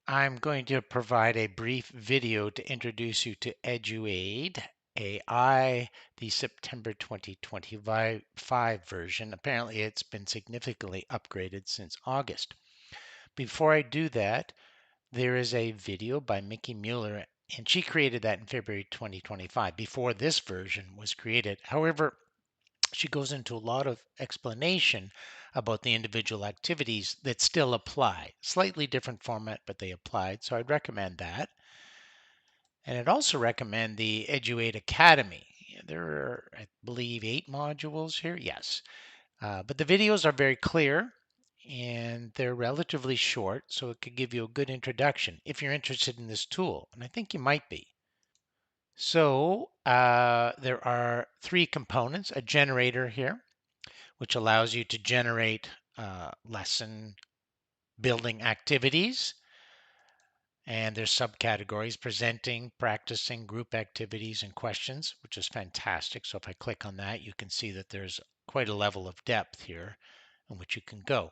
I'm going to provide a brief video to introduce you to Eduaide AI, the September 2025 version. Apparently, it's been significantly upgraded since August. Before I do that, there is a video by Mickie Mueller, and she created that in February 2025, before this version was created. However, she goes into a lot of explanation about the individual activities that still apply. Slightly different format, but they applied. So I'd recommend that. And I'd also recommend the Eduaide Academy. There are, I believe, 8 modules here. Yes. But the videos are very clear and they're relatively short, so it could give you a good introduction if you're interested in this tool. And I think you might be. So there are 3 components, a generator here, which allows you to generate lesson building activities. And there's subcategories: presenting, practicing, group activities, and questions, which is fantastic. So if I click on that, you can see that there's quite a level of depth here in which you can go.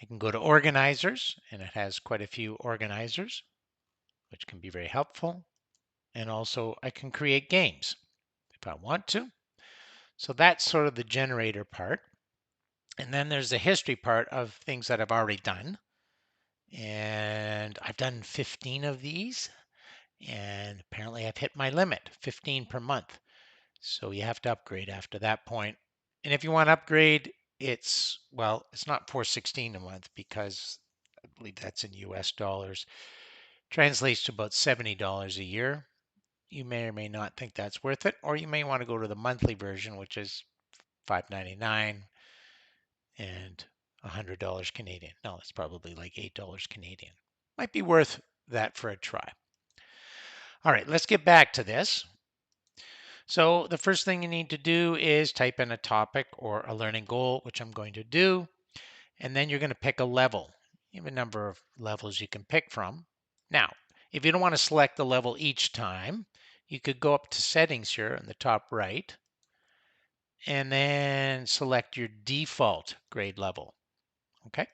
I can go to organizers, and it has quite a few organizers, which can be very helpful. And also I can create games if I want to. So that's sort of the generator part. And then there's the history part of things that I've already done. And I've done 15 of these. And apparently I've hit my limit, 15 per month. So you have to upgrade after that point. And if you want to upgrade, it's not 416 a month because I believe that's in US dollars. Translates to about $70 a year. You may or may not think that's worth it, or you may want to go to the monthly version, which is $5.99 and $100 Canadian. No, it's probably like $8 Canadian. Might be worth that for a try. All right, let's get back to this. So the first thing you need to do is type in a topic or a learning goal, which I'm going to do, and then you're going to pick a level. You have a number of levels you can pick from. Now, if you don't want to select the level each time, you could go up to settings here in the top right and then select your default grade level. Okay,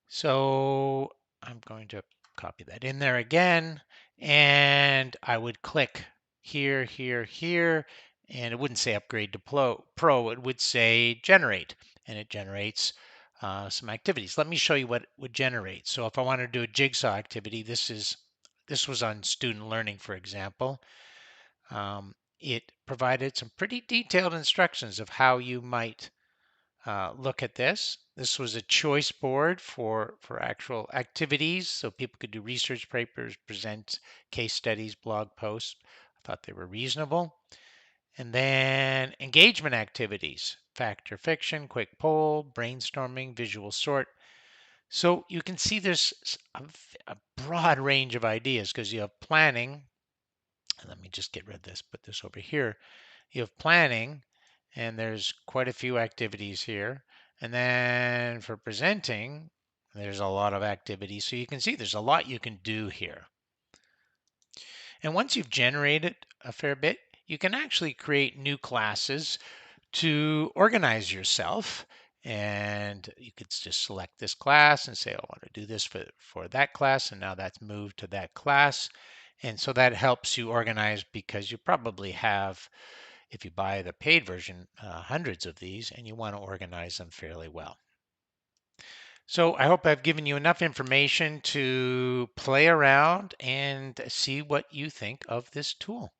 so I'm going to copy that in there again, and I would click here, here, here, and it wouldn't say upgrade to pro, it would say generate, and it generates some activities. Let me show you what it would generate. So if I want to do a jigsaw activity, this was on student learning, for example. It provided some pretty detailed instructions of how you might look at this. This was a choice board for actual activities, so people could do research papers, present case studies, blog posts. I thought they were reasonable. And then engagement activities: fact or fiction, quick poll, brainstorming, visual sort. So you can see there's a broad range of ideas because you have planning. Let me just get rid of this, put this over here. You have planning, and there's quite a few activities here. And then for presenting, there's a lot of activities. So you can see there's a lot you can do here. And once you've generated a fair bit, you can actually create new classes to organize yourself. And you could just select this class and say, I want to do this for that class. And now that's moved to that class. And so that helps you organize because you probably have, if you buy the paid version, hundreds of these, and you want to organize them fairly well. So I hope I've given you enough information to play around and see what you think of this tool.